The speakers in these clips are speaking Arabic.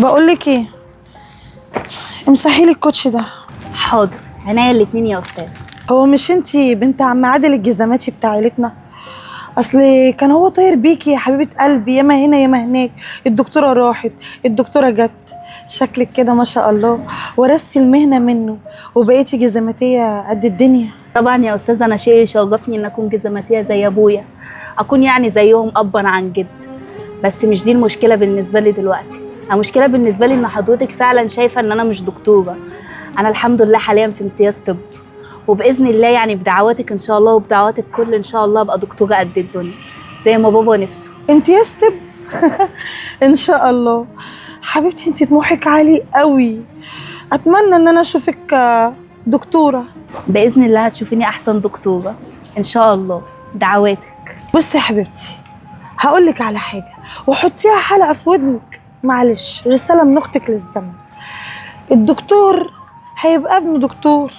بقول لك ايه، امسحي لي الكوتش ده. حاضر، عناية الاتنين يا استاذه. هو مش انتي بنت عم عادل الجزاماتي بتاع عيلتنا؟ اصل كان هو طاير بيكي يا حبيبه قلبي، ياما هنا ياما هناك، الدكتوره راحت الدكتوره جت، شكلك كده ما شاء الله ورثتي المهنه منه وبقيتي جزاماتيه قد الدنيا. طبعا يا استاذه، انا شيء يشرفني ان اكون جزماتيه زي ابويا، اكون يعني زيهم ابا عن جد. بس مش دي المشكله بالنسبه لي دلوقتي. المشكله بالنسبه لي ان حضرتك فعلا شايفه ان انا مش دكتوره. انا الحمد لله حاليا في امتياز طب، وباذن الله يعني بدعواتك ان شاء الله وبدعوات الكل ان شاء الله ابقى دكتوره قد الدنيا زي ما بابا نفسه. امتياز طب ان شاء الله. حبيبتي انتي طموحك عالي قوي، اتمنى ان انا اشوفك دكتوره. باذن الله هتشوفيني احسن دكتوره ان شاء الله، دعواتك. بصي يا حبيبتي، هقولك على حاجة وحطيها حلقة في ودنك، معلش رسالة من أختك للزمن. الدكتور هيبقى ابنه دكتور،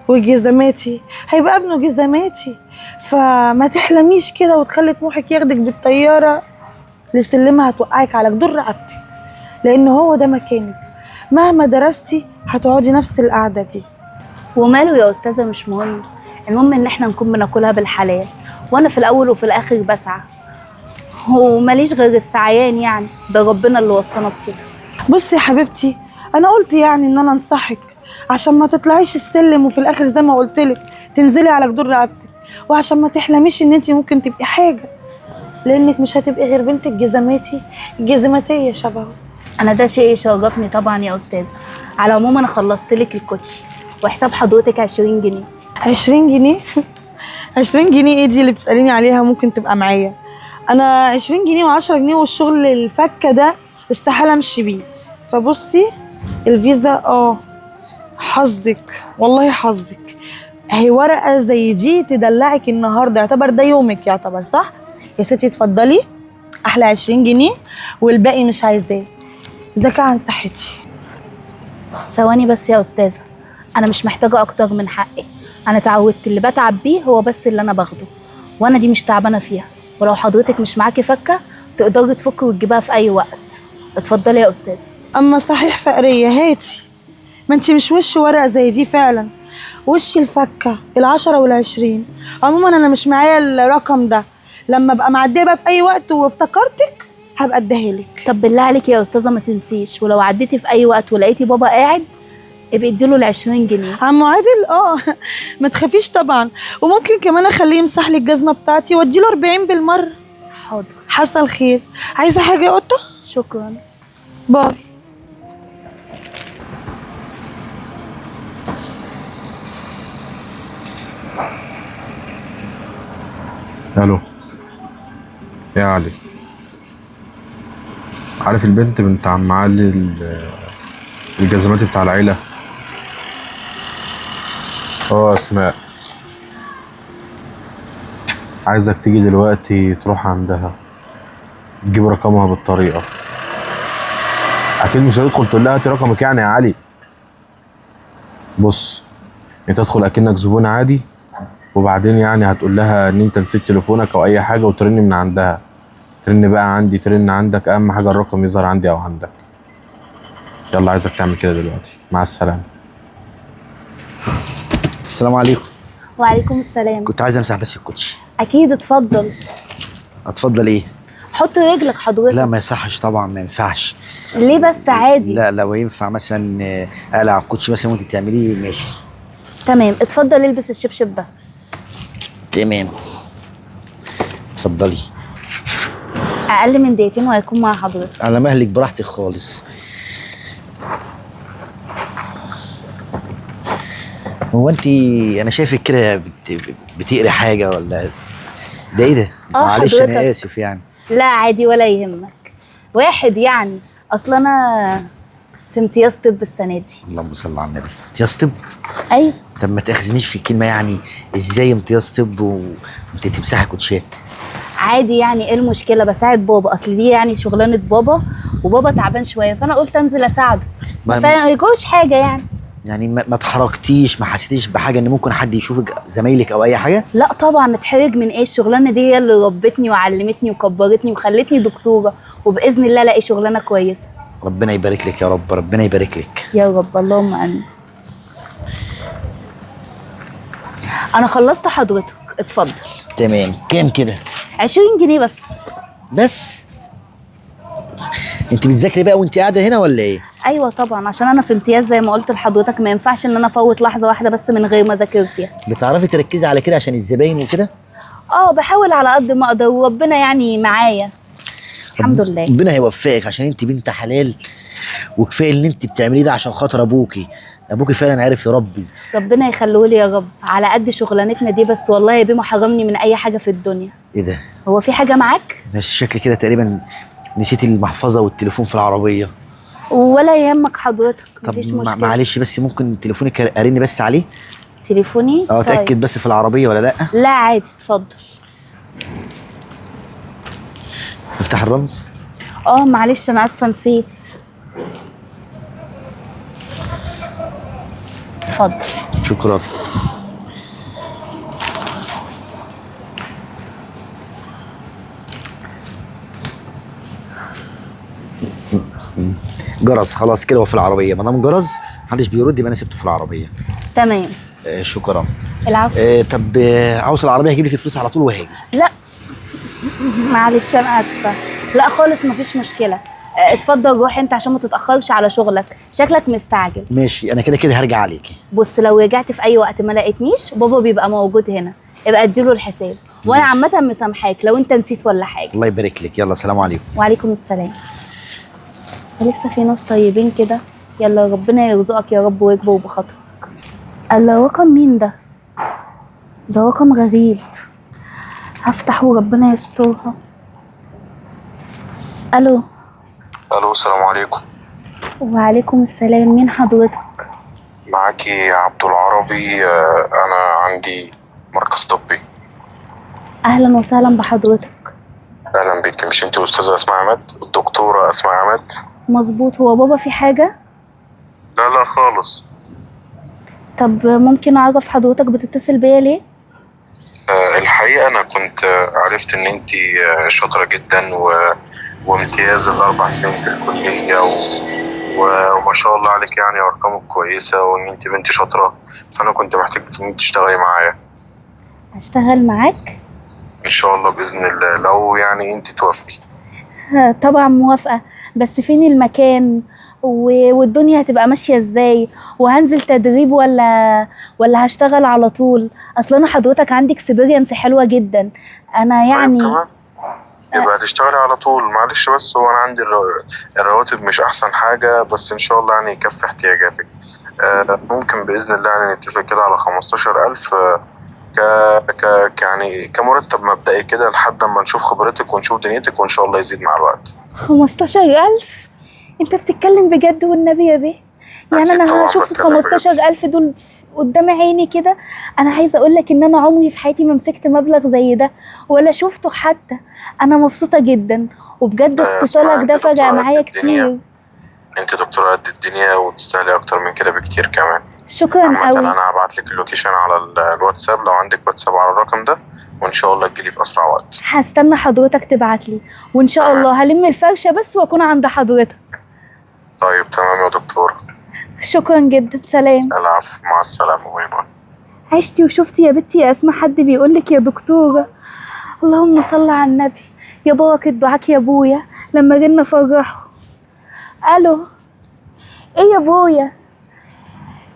والجزماتي هيبقى ابنه جزماتي، فما تحلميش كده وتخلي طموحك ياخدك بالطيارة لسلمة هتوقعك على جدور رقبتك، لأن هو ده مكانك. مهما درستي هتقعدي نفس القعدة دي. وماله يا استاذه، مش مهم. المهم ان احنا نكون بناكلها بالحلال، وانا في الاول وفي الاخر بسعى، وماليش غير السعيان، يعني ده ربنا اللي وصانا بكده. بصي يا حبيبتي، انا قلت يعني ان انا انصحك عشان ما تطلعيش السلم وفي الاخر زي ما قلت لك تنزلي على جدور رقبتك، وعشان ما تحلميش ان انت ممكن تبقي حاجه، لانك مش هتبقي غير بنت الجزماتي الجزماتيه شبهه. انا ده شيء يشرفني طبعا يا استاذه. على العموم انا خلصت لك الكوتشي، وحساب حضرتك 20 جنيه. 20 جنيه؟ 20 جنيه ايه دي اللي بتساليني عليها؟ ممكن تبقى معايا انا 20 جنيه و10 جنيه، والشغل الفكه ده استحاله امشي بيه. فبصي الفيزا حظك والله حظك، اهي ورقه زي دي تدلعك النهارده، يعتبر ده يومك، يعتبر صح يا ستي. اتفضلي، احلى 20 جنيه، والباقي مش عايزاه، زكاة عن صحتي. ثواني بس يا استاذه، انا مش محتاجه اكتر من حقي. انا اتعودت اللي بتعب بيه هو بس اللي انا باخده، وانا دي مش تعبانه فيها. ولو حضرتك مش معاكي فكه تقدري تفكي وتجيبها في اي وقت. اتفضلي يا استاذه. اما صحيح فقريه، هاتي. ما انتي مش وش ورقه زي دي فعلا، وش الفكه ال10 وال20. عموما انا مش معايا الرقم ده، لما ابقى معديه بقى في اي وقت وافتكرتك هبقى اديهالك. طب بالله عليك يا استاذه ما تنسيش، ولو عديتي في اي وقت ولقيتي بابا قاعد ابقي اديله ال20 جنيه. عمو عادل ما تخافيش طبعا، وممكن كمان اخليه يمسح لي الجزمه بتاعتي واديله 40 بالمره. حاضر. حصل خير. عايزه حاجه يا قطه؟ شكرا. باي. الو يا علي، عارف البنت بنت عم علي الجزماتي بتاع العيلة؟ اسماء، عايزك تيجي دلوقتي تروح عندها تجيب رقمها بالطريقة. اكيد مش هتدخل تقول لها هاتي رقمك يعني يا علي. بص، انت تدخل اكنك زبون عادي، وبعدين يعني هتقول لها ان انت نسيت تليفونك او اي حاجه وترن من عندها. ترن بقى عندي، ترن عندك، اهم حاجه الرقم يظهر عندي او عندك. يلا، عايزك تعمل كده دلوقتي. مع السلامه. السلام عليكم. وعليكم السلام. كنت عايز امسح بس الكوتشي. اكيد، اتفضل. اتفضل ايه؟ حط رجلك حضرتك. لا ما يصحش طبعا، ما ينفعش. ليه بس؟ عادي. لا لو ينفع مثلا اقلع الكوتشي مثلا وانت تعمليه ماشي. تمام، اتفضل البس الشبشب ده. تمام، اتفضلي. اقل من دقيقتين وهيكون مع حضرتك. على مهلك براحتك خالص. هو انت انا شايفك كده بتقري حاجه ولا ده ايه ده؟ معلش حضرتك. انا اسف يعني. لا عادي ولا يهمك. واحد يعني، اصل انا في امتياز طب السنه دي. اللهم صل على النبي. امتياز طب؟ ايوه. طب ما تاخذنيش في الكلمه، يعني ازاي امتياز طب وانت تمسحي كوتشات؟ عادي يعني، ايه المشكله؟ بساعد بابا، اصل دي يعني شغلانه بابا، وبابا تعبان شويه فانا قلت انزل اساعده. ما يجوش حاجه يعني. يعني ما اتحركتيش، ما حسيتيش بحاجه ان ممكن حد يشوفك، زمايلك او اي حاجه؟ لا طبعا، اتحرج من ايه؟ الشغلانه دي هي اللي ربتني وعلمتني وكبرتني وخلتني دكتوره، وباذن الله الاقي شغلانه كويسه. ربنا يبارك لك يا رب، ربنا يبارك لك. يا رب، اللهم امين. انا خلصت حضرتك، اتفضل. تمام، كام كده؟ 20 جنيه بس. بس انت بتذاكري بقى وانت قاعده هنا ولا ايه؟ ايوه طبعا، عشان انا في امتياز زي ما قلت لحضرتك، ما ينفعش ان انا افوت لحظه واحده بس من غير ما اذاكر فيها. بتعرفي تركزي على كده عشان الزباين وكده؟ بحاول على قد ما اقدر، وربنا يعني معايا الحمد لله. ربنا هيوفقك عشان انت بنت حلال، وكفايه اللي انت بتعمليه ده عشان خاطر ابوكي فعلا عارف يربي. ربنا يخليه لي يا رب، على قد شغلانتنا دي بس، والله يا بيه ما حرمني من اي حاجه في الدنيا. ايه ده؟ هو في حاجه معاك؟ بس شكل كده تقريبا نسيت المحفظه والتليفون في العربيه. ولا يهمك حضرتك، طب مفيش مشكله. معلش بس ممكن تليفونك ارني بس عليه؟ تليفوني؟ اتاكد بس في العربيه ولا لا؟ لا عادي، اتفضل. افتح الرمز. معلش انا اسفه، نسيت. اتفضل. شكرا. جرس خلاص كده، هو في العربيه، ما دام جرس محدش بيرد يبقى انا سبته في العربيه. تمام. شكرا. العفو. طب عاوز العربيه هجيب لك الفلوس على طول وهاجي. لا معلش انا اسفه، لا خالص مفيش مشكله. اتفضل روح انت عشان ما تتاخرش على شغلك، شكلك مستعجل. ماشي، انا كده هرجع عليكي. بص، لو رجعت في اي وقت ما لقيتنيش، بابا بيبقى موجود هنا، ابقى اديله الحساب، وانا عامه مسامحاك لو انت نسيت ولا حاجه. الله يبارك لك، يلا سلام عليكم. وعليكم السلام. لسه في ناس طيبين كده. يلا ربنا يرزقك يا رب ويكبر بخاطرك. الرقم مين ده؟ ده رقم غريب، هفتح وربنا يسترها. الو. الو، السلام عليكم. وعليكم السلام، مين حضرتك؟ معاكي عبد العربي، انا عندي مركز طبي. اهلا وسهلا بحضرتك. اهلا بيك. مش انت استاذه اسماء عماد؟ الدكتوره اسماء عماد؟ مظبوط. هو بابا في حاجه؟ لا خالص. طب ممكن اعرف حضرتك بتتصل بيا ليه؟ الحقيقه انا كنت عرفت ان انت شاطره جدا وامتياز ال4 سنين في الكليه وما شاء الله عليك، يعني ارقامك كويسه، وان انت بنت شاطره، فانا كنت محتاج ان انت تشتغلي معايا. هشتغل معاك ان شاء الله باذن الله، لو يعني انت توافقي. طبعا موافقه، بس فين المكان والدنيا هتبقى ماشيه ازاي؟ وهنزل تدريب ولا هشتغل على طول؟ اصل انا حضرتك عندي اكسبيرينس حلوه جدا، انا يعني. طيب تمام، يبقى هتشتغلي على طول. معلش بس هو انا عندي الرواتب مش احسن حاجه، بس ان شاء الله يعني يكفي احتياجاتك. ممكن باذن الله يعني نتفق كده على 15,000 يعني كمرتب مبدئي كده، لحد ما نشوف خبرتك ونشوف دنيتك، وان شاء الله يزيد مع الوقت. 15,000؟ انت بتتكلم بجد والنبي يا بيه؟ يعني انا هشوف 15,000 دول قدام عيني كده؟ انا عايزه اقول لك ان انا عمري في حياتي ما مسكت مبلغ زي ده ولا شفته حتى. انا مبسوطه جدا، وبجد اتصالك ده فرق معايا كتير. انت دكتوره قد الدنيا وتستاهلي اكتر من كده بكتير كمان. شكرا قوي. انا هبعت لك اللوكيشن على الواتساب لو عندك واتساب على الرقم ده، وان شاء الله تجيلي في اسرع وقت. هستنى حضرتك تبعت لي، وان شاء الله هلم الفرشه بس واكون عند حضرتك. طيب تمام يا دكتور. شكرا جدا، سلام. العفو، مع السلامه، باي باي. عشتي وشفتي يا بنتي يا اسماء حد بيقولك يا دكتوره؟ اللهم صل على النبي. يا بركه دعاك يا ابويا لما جينا فرحه. الو. ايه يا ابويا؟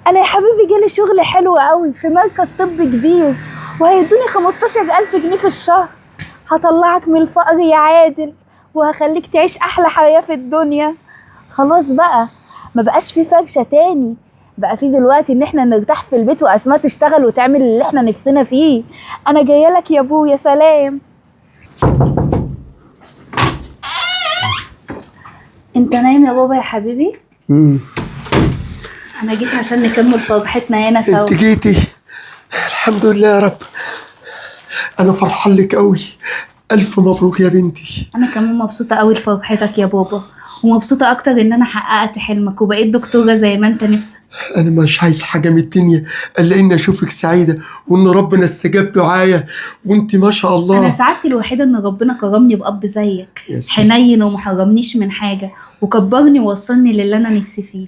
انا يا حبيبي جالي شغل حلو قوي في مركز طبي كبير، وهيدوني 15,000 جنيه في الشهر. هطلعك من الفقر يا عادل، وهخليك تعيش احلى حياه في الدنيا. خلاص بقى، ما بقاش في فرشه تاني، بقى في دلوقتي ان احنا نرتاح في البيت واسماء تشتغل وتعمل اللي احنا نفسنا فيه. انا جايه لك يا ابويا، سلام. انت نايم يا بابا يا حبيبي؟ انا جيت عشان نكمل فرحتنا هنا سوا. انت جيتي؟ الحمد لله يا رب، انا فرحان لك قوي. الف مبروك يا بنتي. انا كمان مبسوطه قوي لفرحتك يا بابا، ومبسوطة أكتر إن أنا حققت حلمك وبقيت دكتورة زي ما أنت نفسك. انا مش عايز حاجه من الدنيا الا ان اشوفك سعيده، وان ربنا استجاب دعايا، وانت ما شاء الله. أنا سعادتي الوحيدة إن ربنا كرمني بأب زيك، يا سلام. حنين ومحرمنيش من حاجة، وكبرني ووصلني للي أنا نفسي فيه.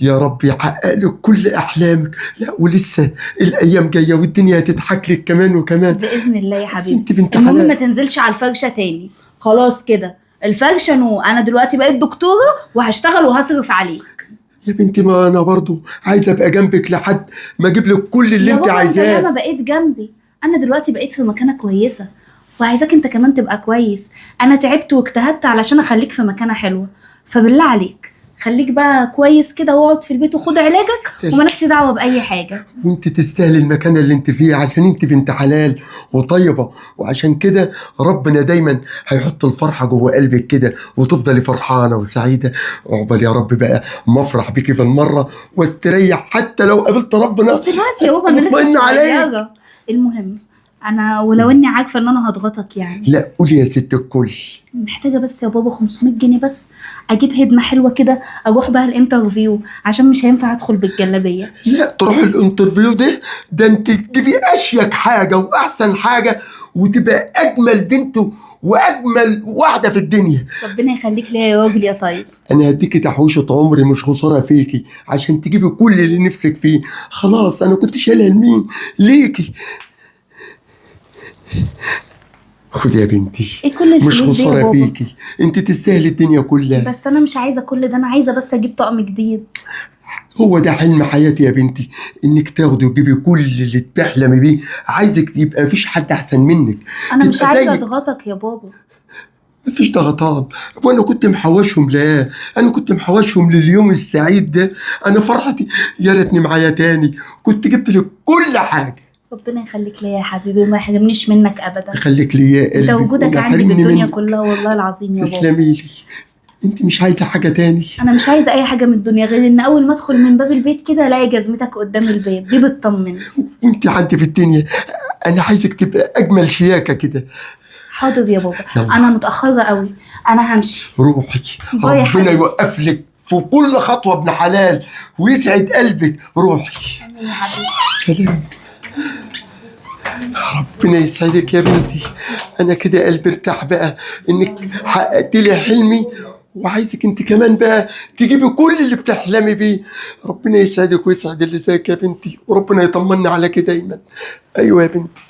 يا رب يحقق لك كل احلامك. لا ولسه الايام جايه والدنيا هتضحك لك كمان وكمان. بإذن الله يا بس حبيبي. انت بنت المهم حلال. ما تنزلش على الفرشة تاني، خلاص كده الفرشة نو. أنا دلوقتي بقيت دكتورة وهشتغل وهصرف عليك. يا بنتي ما انا برضو عايز ابقى جنبك لحد ما اجيب لك كل اللي يا انت بابا انت عايزاه. ياما بقيت جنبي، انا دلوقتي بقيت في مكانة كويسة وعايزاك انت كمان تبقى كويس. انا تعبت واجتهدت علشان اخليك في مكانة حلوة، فبالله عليك خليك بقى كويس كده واقعد في البيت وخد علاجك ومالكش دعوة بأي حاجة. وانت تستاهلي المكان اللي انت فيه عشان انت بنت حلال وطيبة، وعشان كده ربنا دايما هيحط الفرحة جوه قلبك كده وتفضلي فرحانة وسعيدة. عقبال يا رب بقى ما افرح بيكي في المرة واستريح حتى لو قابلت ربنا. مش دلوقتي يا بابا، انا لسه مطمئن عليك. صغيرة. المهم انا ولو اني عارفة ان انا هضغطك يعني، لا قولي يا ست الكل. محتاجة بس يا بابا 500 جنيه بس، اجيب هدمة حلوة كده اروح بها الانترفيو، عشان مش هينفع ادخل بالجلابية. لا تروحي الانترفيو ده انت تجيبي اشيك حاجة واحسن حاجة وتبقى اجمل بنت واجمل واحدة في الدنيا. ربنا يخليك ليا يا راجل يا طيب. انا هديكي تحويشة عمري مش خسارة فيكي عشان تجيبي كل اللي نفسك فيه. خلاص انا كنت شايلها لمين؟ ليكي. خدي يا بنتي. ايه كل مش الفلوس دي يا خسارة بابا؟ فيكي، انت تستاهلي الدنيا كلها. بس انا مش عايزة كل ده، انا عايزة بس اجيب طقم جديد. هو ده حلم حياتي يا بنتي، انك تاخدي وتجيبي كل اللي بتحلمي بيه. عايزك يبقى مفيش حد احسن منك. انا مش تبقى عايزة زيك. اضغطك يا بابا. مفيش ضغطان، وانا كنت محوشهم لا، انا كنت محوشهم لليوم السعيد ده. انا فرحتي يا ريتني معايا تاني كنت جبت لك كل حاجه. ربنا يخليك ليا يا حبيبي وما يحرمنيش منك ابدا. يخليك لي يا قلبي انت وجودك وما عندي يحرمني بالدنيا منك. كلها والله العظيم يا بابا. تسلمي لي. انت مش عايزه حاجه تاني؟ انا مش عايزه اي حاجه من الدنيا غير ان اول ما ادخل من باب البيت كده الاقي جزمتك قدام الباب، دي بتطمن. وانت عندي في الدنيا انا عايزك تبقى اجمل شياكه كده. حاضر يا بابا. يلا. انا متاخره قوي، انا همشي. روحي. باي يا ربنا حبيبي. يوقف لك في كل خطوه ابن حلال ويسعد قلبك. روحي. امين يا حبيبي. سلام. ربنا يسعدك يا بنتي. انا كده قلبي ارتاح بقى انك حققت لي حلمي، وعايزك انت كمان بقى تجيبي كل اللي بتحلمي بيه. ربنا يسعدك ويسعد اللي زيك يا بنتي، وربنا يطمنا عليك دايما. ايوه يا بنتي.